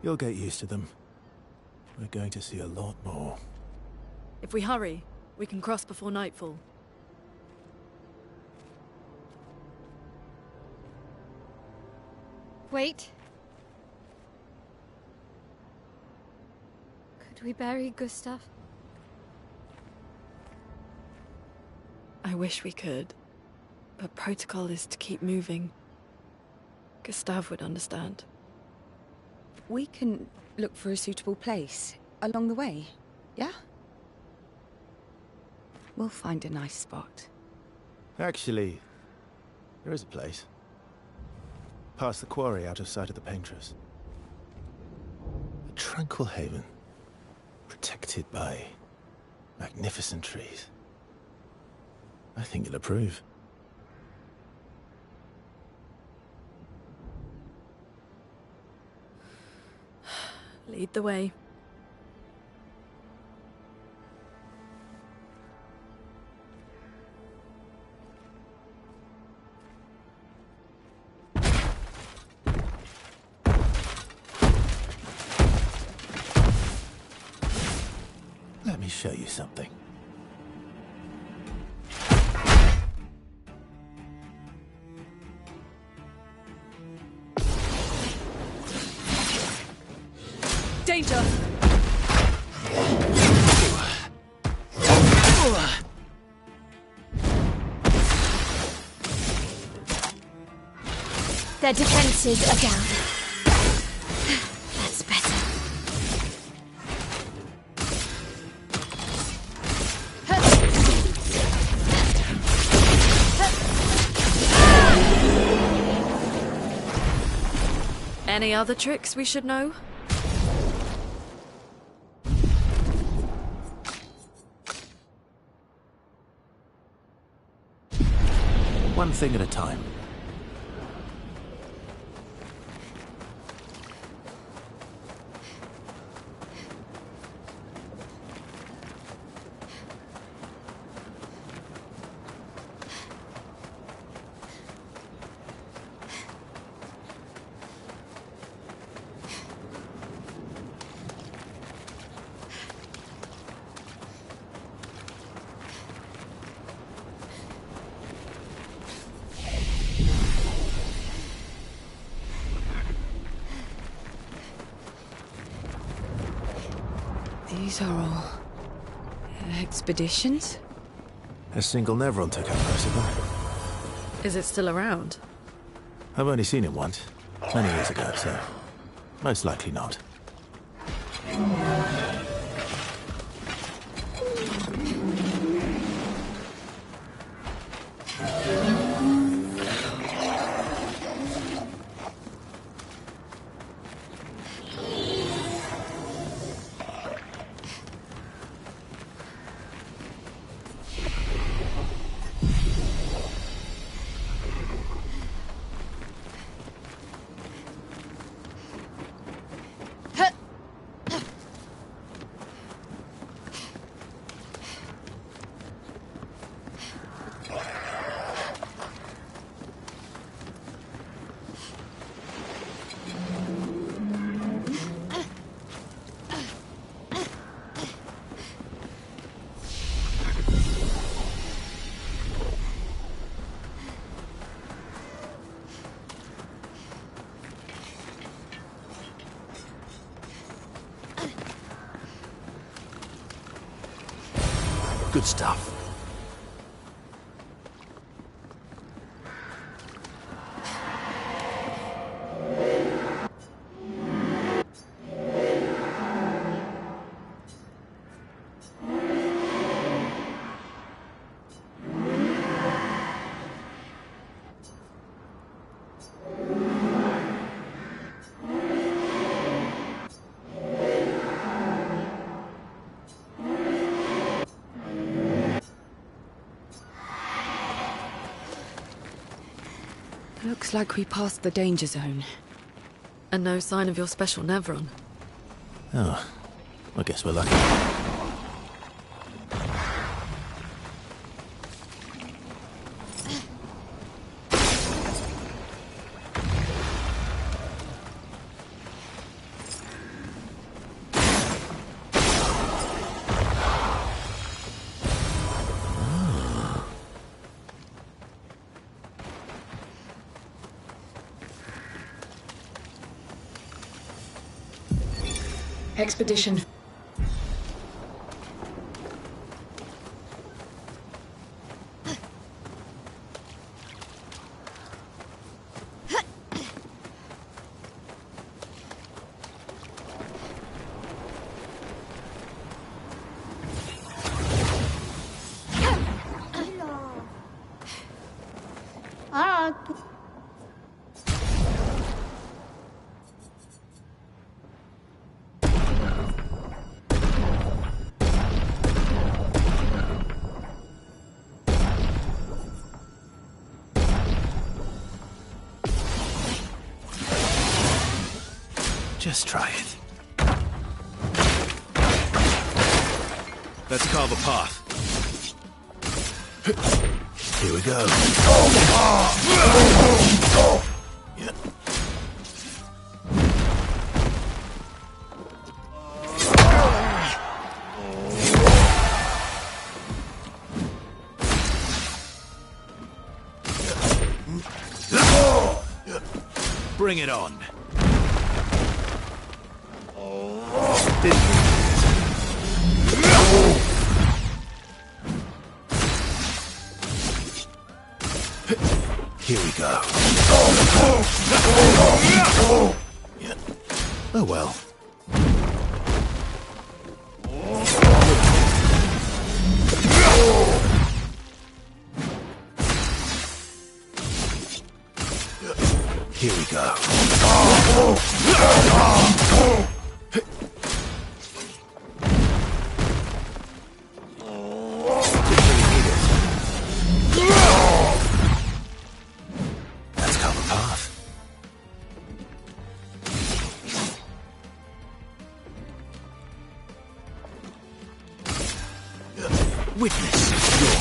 You'll get used to them. We're going to see a lot more. If we hurry, we can cross before nightfall. Wait. Could we bury Gustav? I wish we could, but protocol is to keep moving. Gustav would understand. We can look for a suitable place along the way, yeah? We'll find a nice spot. Actually, there is a place. Past the quarry, out of sight of the painters. A tranquil haven. Protected by magnificent trees. I think you'll approve. Lead the way. Let me show you something. Danger! Their defenses are down. That's better. Any other tricks we should know? One thing at a time. These are all expeditions? A single Nevron took out most of them. Is it still around? I've only seen it once, many years ago, so most likely not. Good stuff. Looks like we passed the danger zone. And no sign of your special Nevron. Oh, I guess we're lucky. Expedition. Just try it. Let's carve a path. Here we go. Bring it on. Here we go. Oh well. Here we go. Let's carve a path. Witness your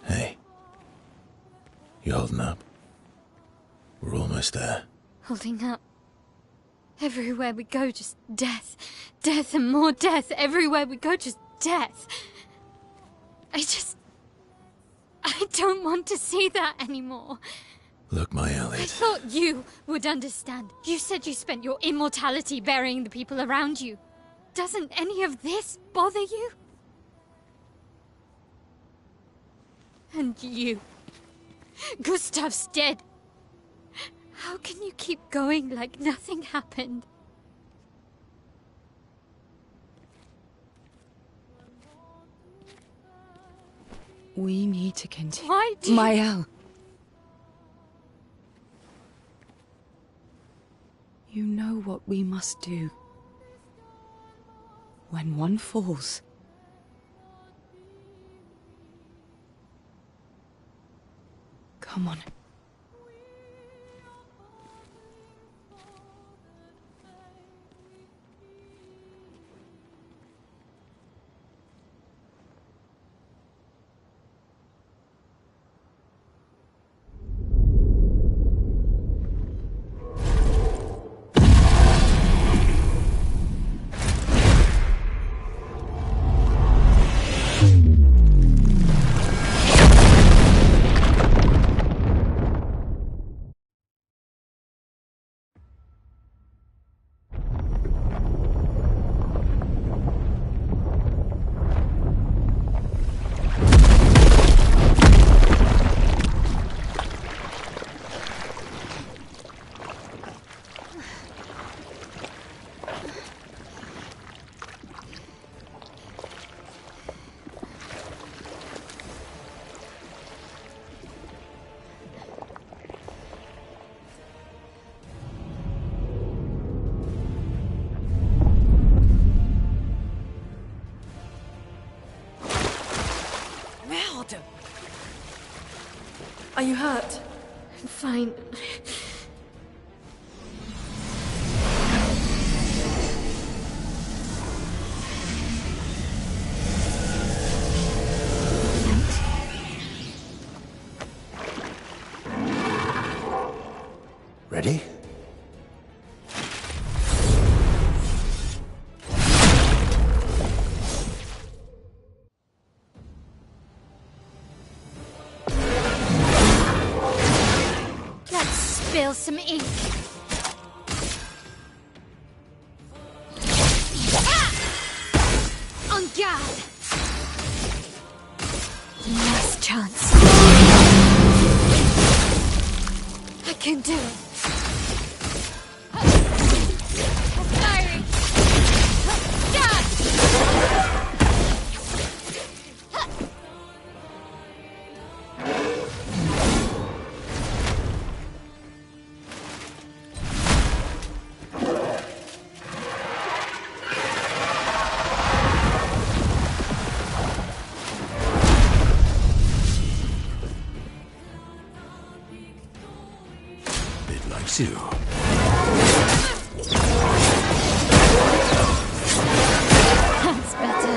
Hey. You holding up? We're almost there. Holding up. Everywhere we go, just death. Death and more death. Everywhere we go, just death. I don't want to see that anymore. Look, my I Elliot. thought you would understand. You said you spent your immortality burying the people around you. Doesn't any of this bother you? And you. Gustav's dead. How can you keep going like nothing happened? We need to continue. Why do you... Mael. You know what we must do. When one falls... Come on. Are you hurt? I'm fine. Ready? Spill some ink. On guard. Last chance. I can do it. Firing. Guard. Too. That's better.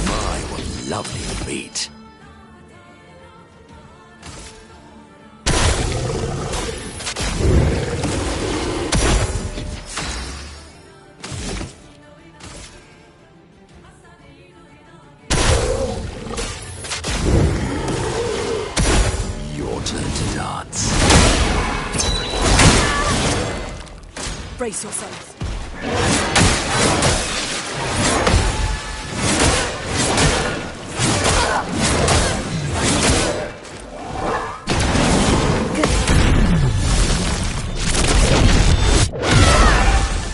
My, what lovely meat. Brace yourselves.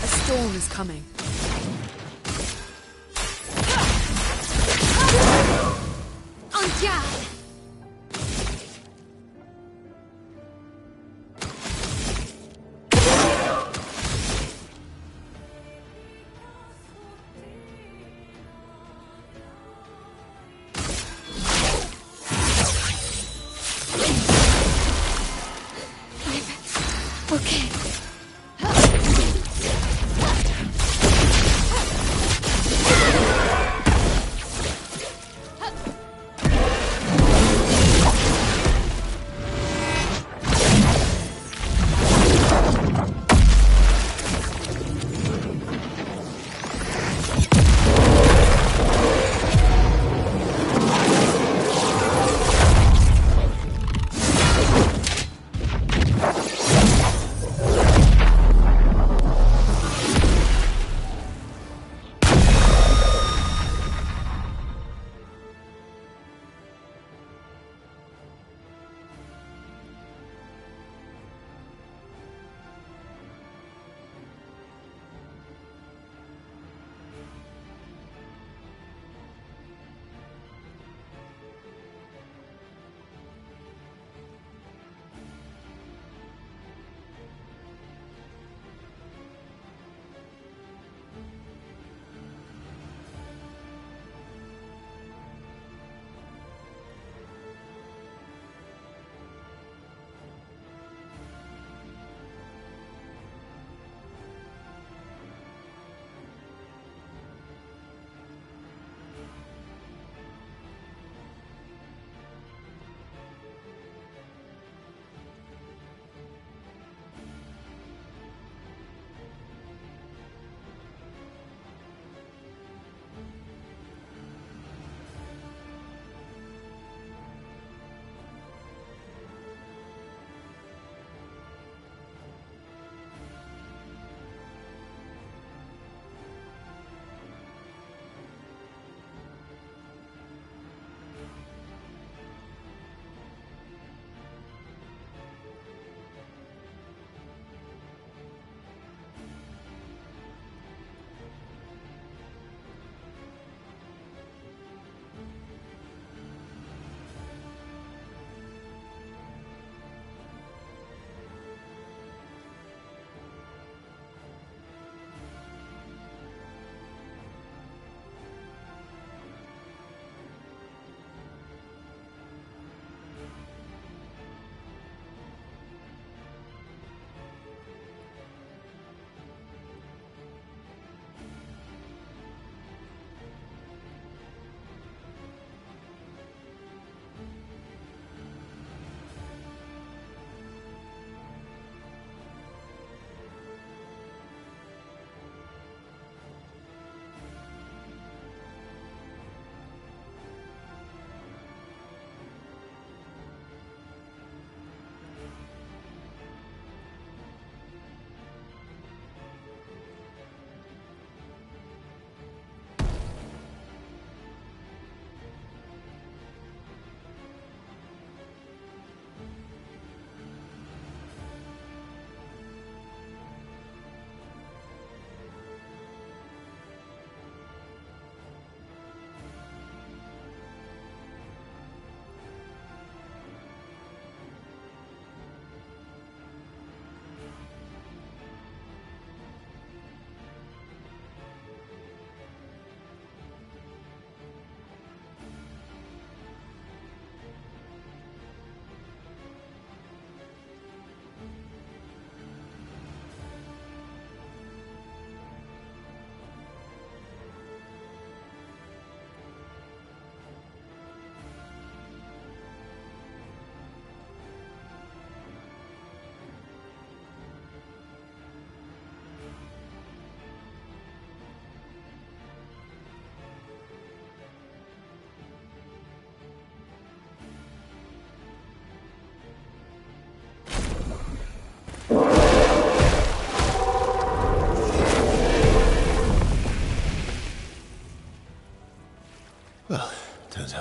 A storm is coming. On guard. Okay.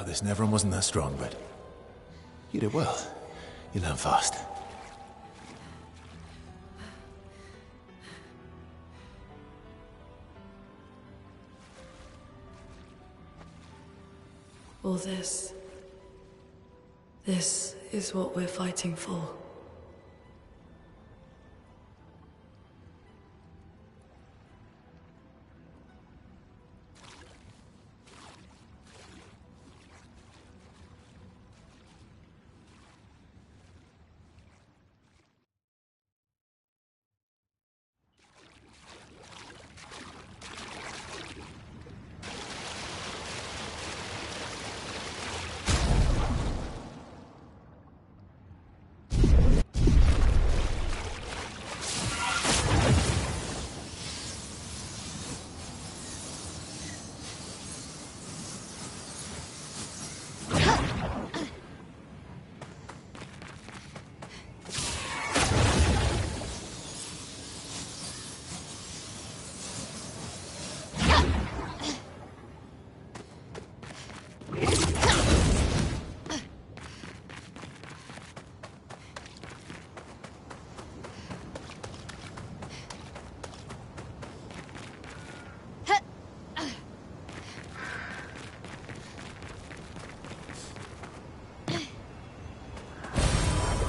this, and everyone wasn't that strong, but you did well. You learn fast. All this is what we're fighting for.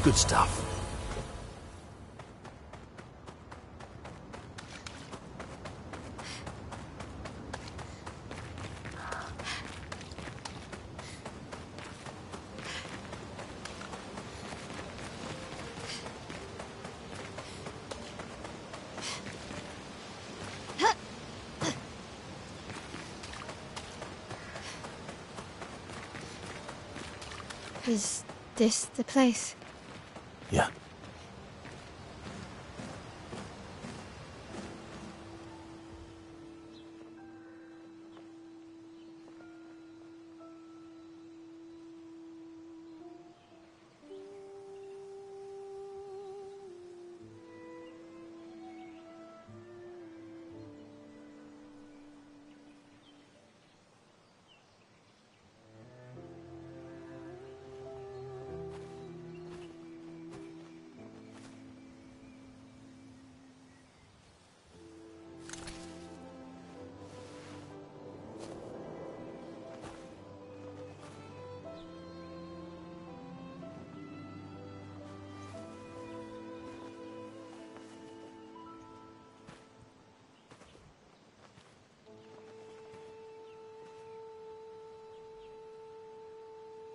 Good stuff. Is this the place? Yeah.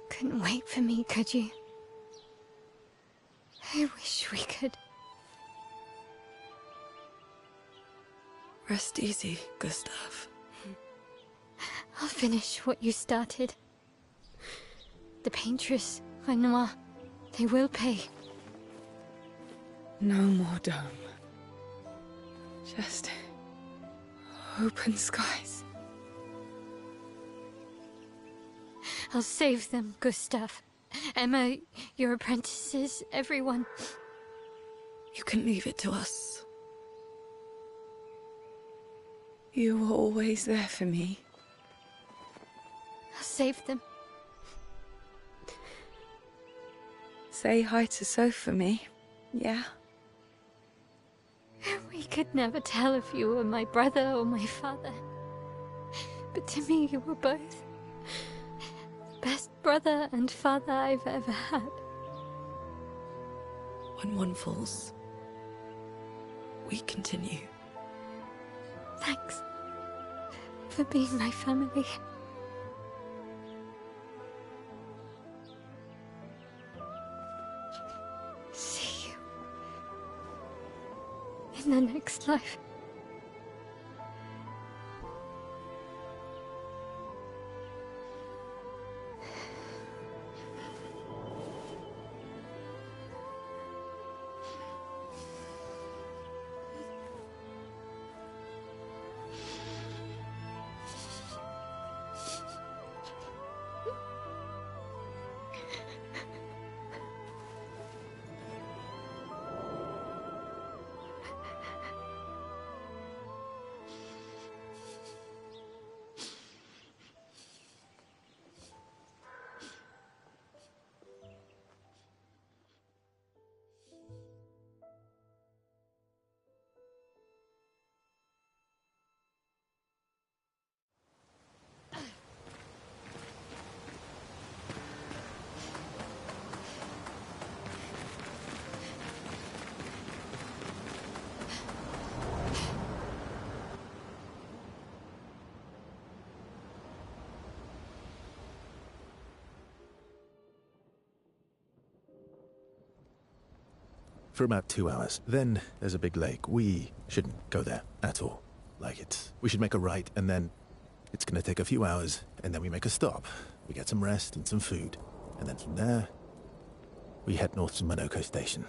Couldn't wait for me, could you? I wish we could. Rest easy, Gustav. I'll finish what you started. The paintress, Renoir, they will pay. No more dome. Just open skies. I'll save them, Gustav. Emma, your apprentices, everyone. You can leave it to us. You were always there for me. I'll save them. Say hi to Soph for me, yeah? We could never tell if you were my brother or my father. But to me, you were both. The best brother and father I've ever had. When one falls, we continue. Thanks for being my family. See you in the next life. for about 2 hours. Then there's a big lake. We shouldn't go there at all. We should make a right, and then it's gonna take a few hours, and then we make a stop. We get some rest and some food. And then from there, we head north to Monoko Station.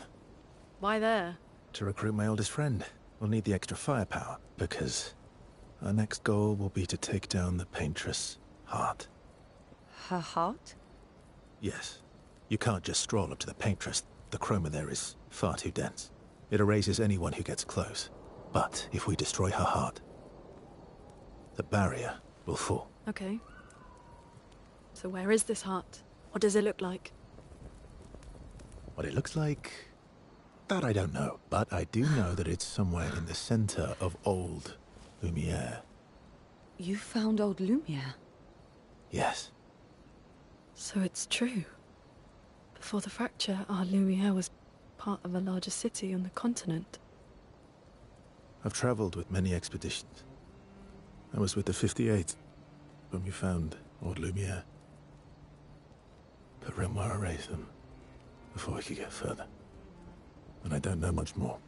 Why there? To recruit my oldest friend. We'll need the extra firepower, because our next goal will be to take down the Paintress' heart. Her heart? Yes. You can't just stroll up to the Paintress. The chroma there is far too dense. It erases anyone who gets close. But if we destroy her heart, the barrier will fall. Okay. So where is this heart? What does it look like? What it looks like, that I don't know. But I do know that it's somewhere in the center of old Lumiere. You found old Lumiere? Yes. So it's true. Before the fracture, our Lumiere was part of a larger city on the continent. I've traveled with many expeditions. I was with the 58th when we found old Lumiere. But Renoir erased them before we could get further. And I don't know much more.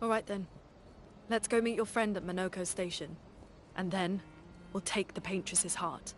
All right then. Let's go meet your friend at Monoko Station. And then, we'll take the Paintress's heart.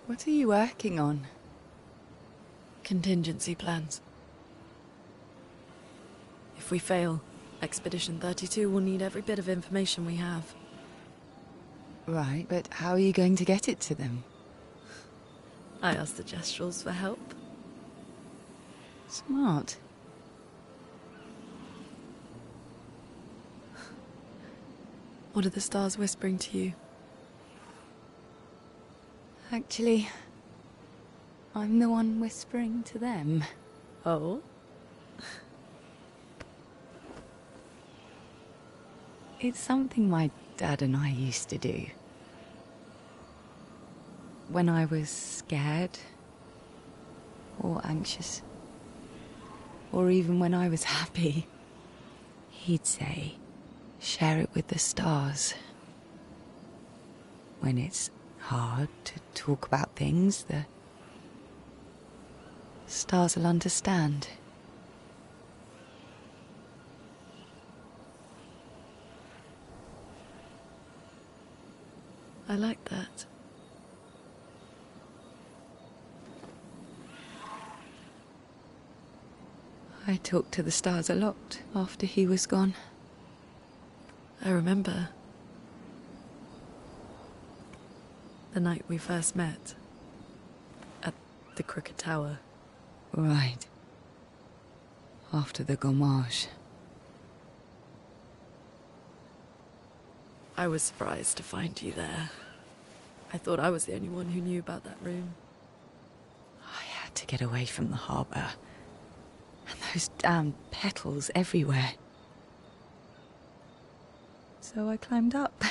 What are you working on? Contingency plans. If we fail, Expedition 32 will need every bit of information we have. Right, but how are you going to get it to them? I asked the Gestrals for help. Smart. What are the stars whispering to you? Actually, I'm the one whispering to them. Oh? It's something my dad and I used to do. When I was scared, or anxious, or even when I was happy, he'd say, share it with the stars. When it's hard to talk about things, the stars will understand. I like that. I talked to the stars a lot after he was gone. I remember the night we first met at the Crooked Tower. Right. After the gommage. I was surprised to find you there. I thought I was the only one who knew about that room. I had to get away from the harbour. And those damn petals everywhere. So I climbed up.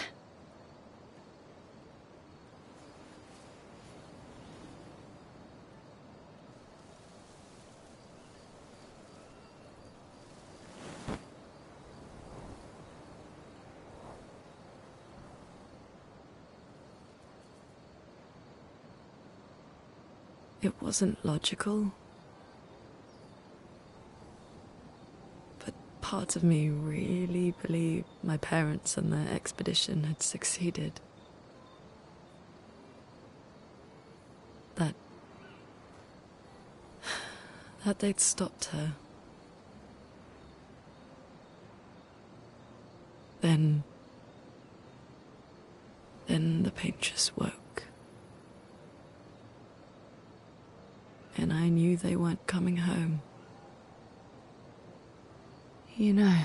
It wasn't logical. But parts of me really believed my parents and their expedition had succeeded. That they'd stopped her. Then the paintress woke. And I knew they weren't coming home. You know,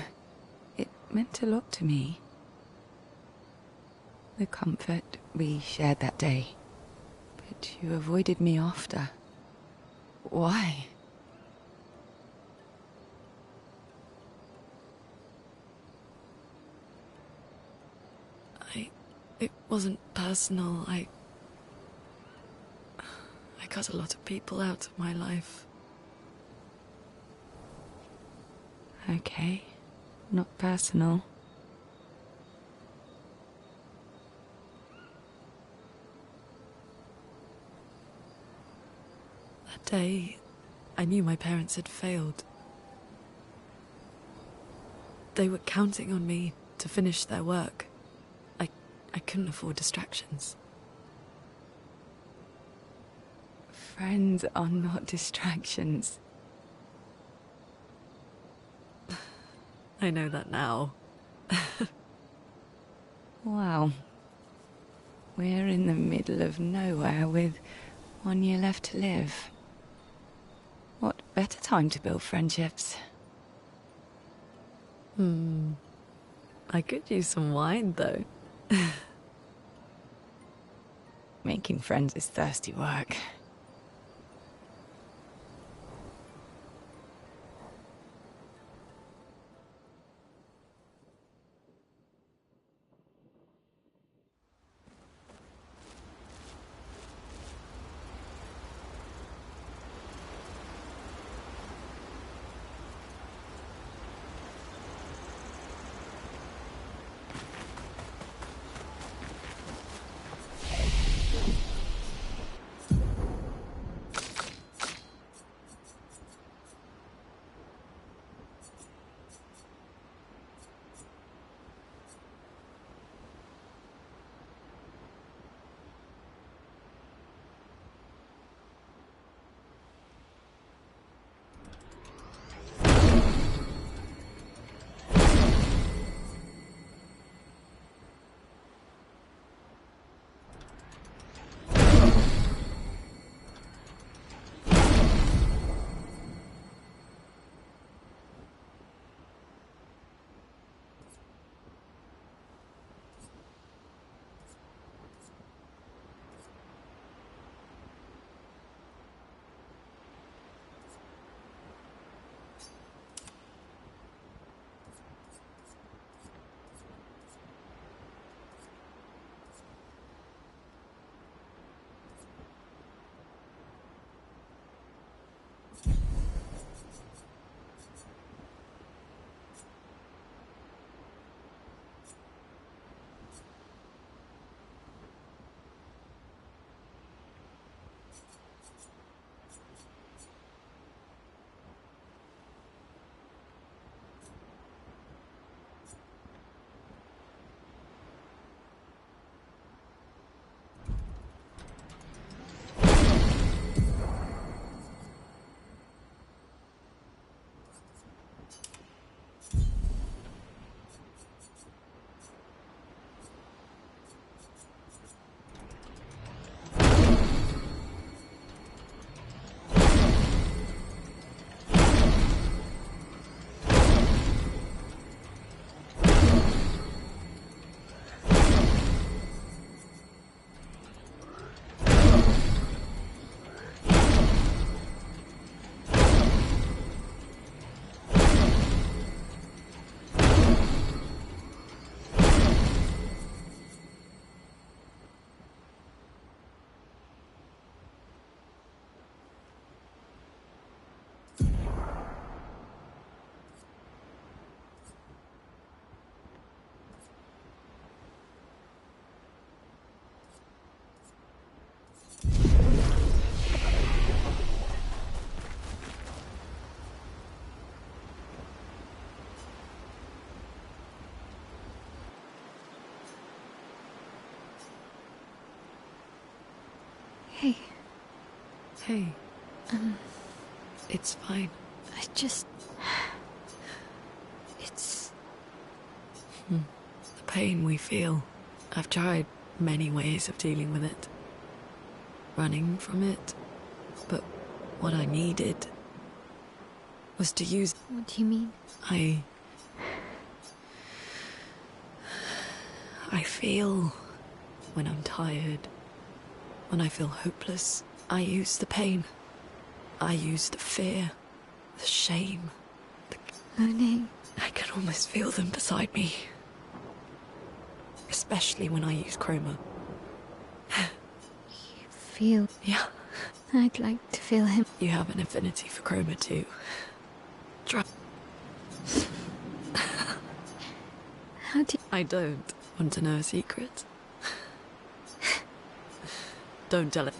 it meant a lot to me. The comfort we shared that day. But you avoided me after. Why? It wasn't personal. I cut a lot of people out of my life. Okay, not personal. That day, I knew my parents had failed. They were counting on me to finish their work. I couldn't afford distractions. Friends are not distractions. I know that now. Wow. We're in the middle of nowhere with 1 year left to live. What better time to build friendships? I could use some wine, though. Making friends is thirsty work. Hey, Hey. It's fine. I just... It's... The pain we feel. I've tried many ways of dealing with it. Running from it. But what I needed was to use... What do you mean? I feel when I'm tired, when I feel hopeless. I use the pain. I use the fear, the shame. Oh no. I can almost feel them beside me. Especially when I use chroma. You feel... Yeah. I'd like to feel him. You have an affinity for chroma too. Try. How do I don't want to know a secret. Don't tell it.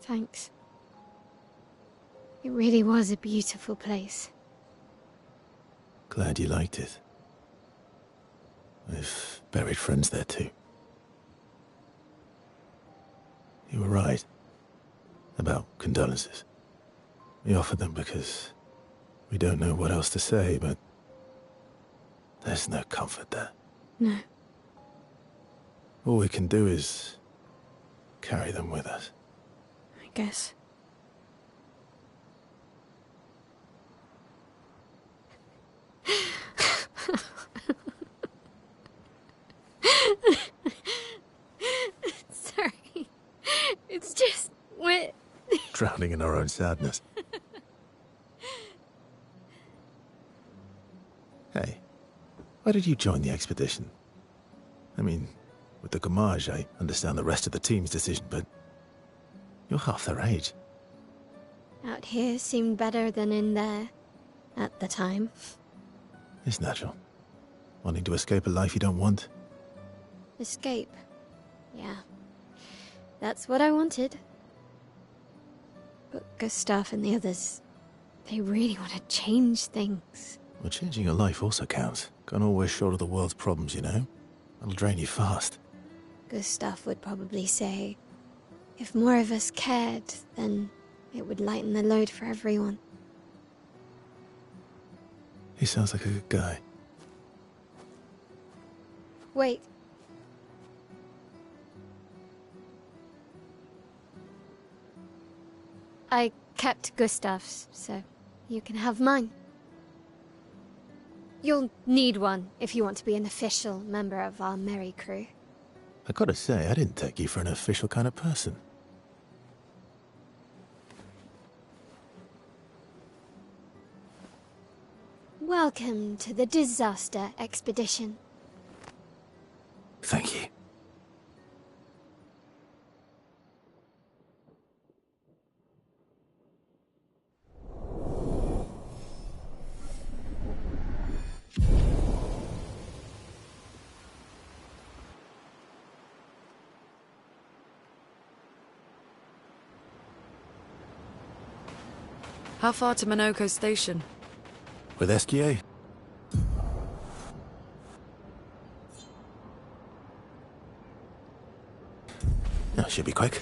Thanks. It really was a beautiful place. Glad you liked it. I've buried friends there too. You were right about condolences. We offered them because we don't know what else to say, but there's no comfort there. No. All we can do is carry them with us. I guess. Sorry. It's just... we're... Drowning in our own sadness. Hey, why did you join the expedition? I mean, with the Gamage, I understand the rest of the team's decision, but you're half their age. Out here seemed better than in there. At the time. It's natural. Wanting to escape a life you don't want. Escape. Yeah. That's what I wanted. But Gustav and the others, they really want to change things. Well, changing your life also counts. Can't always shoulder the world's problems, you know? That'll drain you fast. Gustav would probably say, if more of us cared, then it would lighten the load for everyone. He sounds like a good guy. Wait. I kept Gustav's, so you can have mine. You'll need one if you want to be an official member of our merry crew. I gotta say, I didn't take you for an official kind of person. Welcome to the disaster expedition. Thank you. How far to Minoko Station? With SGA? That should be quick.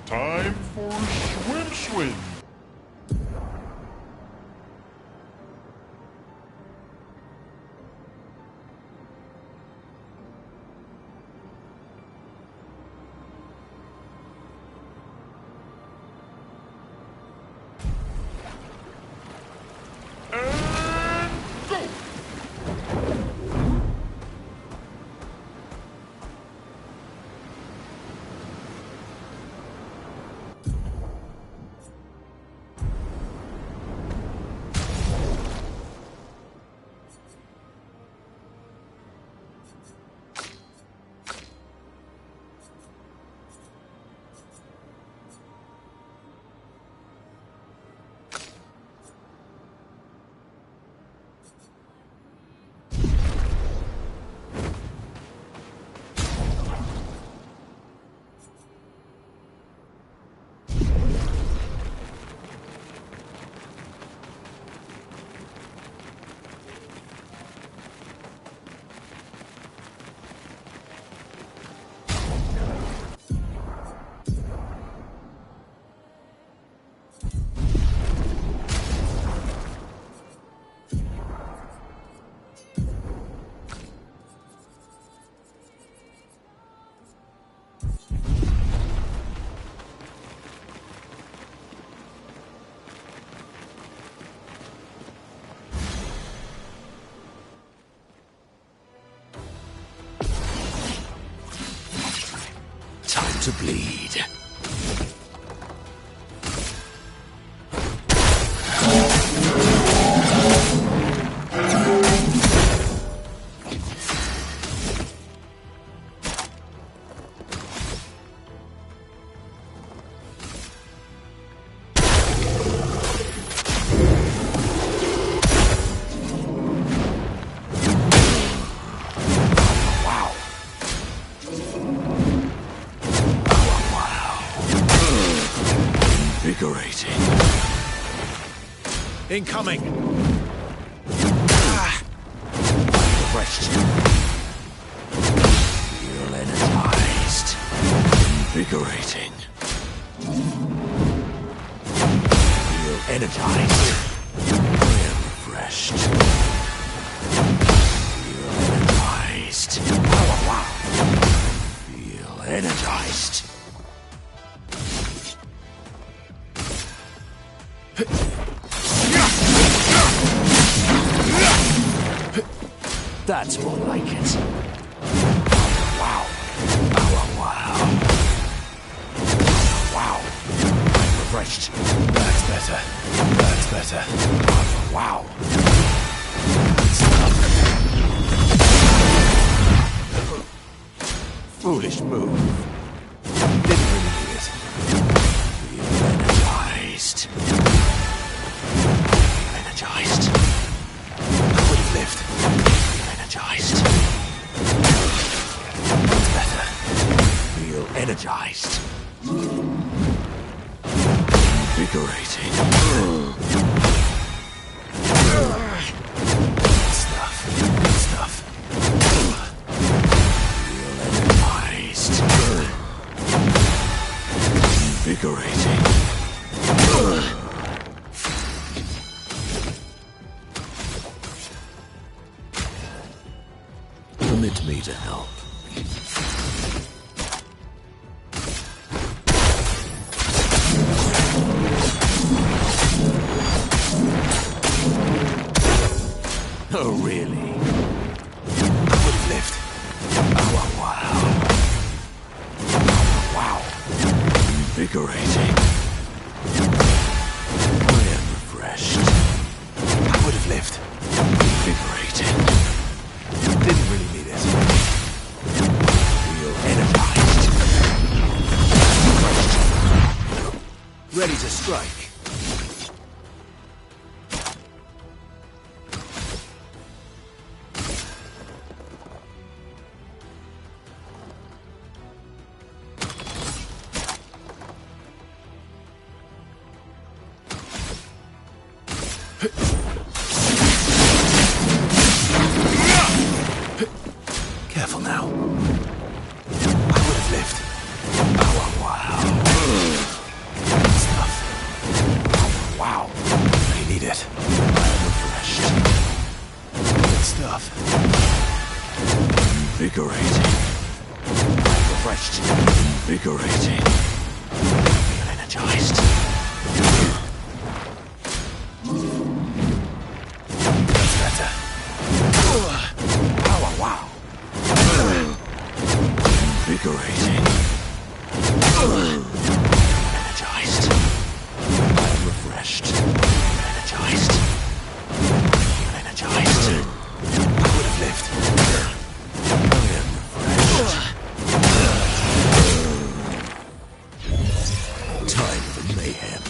Time for swim. To bleed. Invigorating. Incoming. Question. Feel energized. Invigorating. Feel energized. I am refreshed. Feel energized. Wow, wow. Feel energized. That's more like it. Wow. Wow, wow. Wow. I'm refreshed. That's better. That's better. Wow. Foolish move. Didn't really need it. Feel energized. Energized. Would have lived. Energized. That's better. Feel energized. Invigorating. Good stuff. Good stuff. Feel energized. Invigorating. Permit me to help. Oh, really? I would have lived. Oh, wow. Wow. Invigorating. I am refreshed. I would have lived. Invigorating. Didn't really need it. Feel energized. Refreshed. Ready to strike. Careful now. I would have lived. Oh, wow. Good stuff. Wow. I need it. I'm refreshed. Good stuff. Invigorating. I'm refreshed. Invigorating. Feel energized. That's better. Wow, wow. Invigorating. Energized. I'm refreshed. Energized. Energized. I would have lived. I am refreshed. Time for mayhem.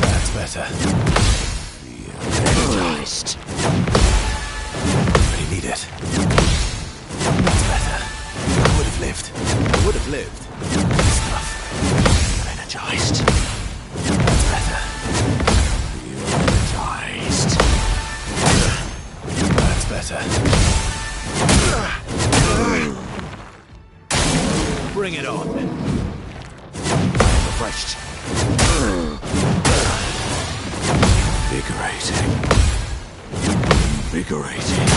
That's better. Energized. Really need it. That's better. I would have lived. I would have lived. Good stuff. Energized. That's better. Energized. That's better. Bring it on. Refreshed. Invigorating. Invigorating.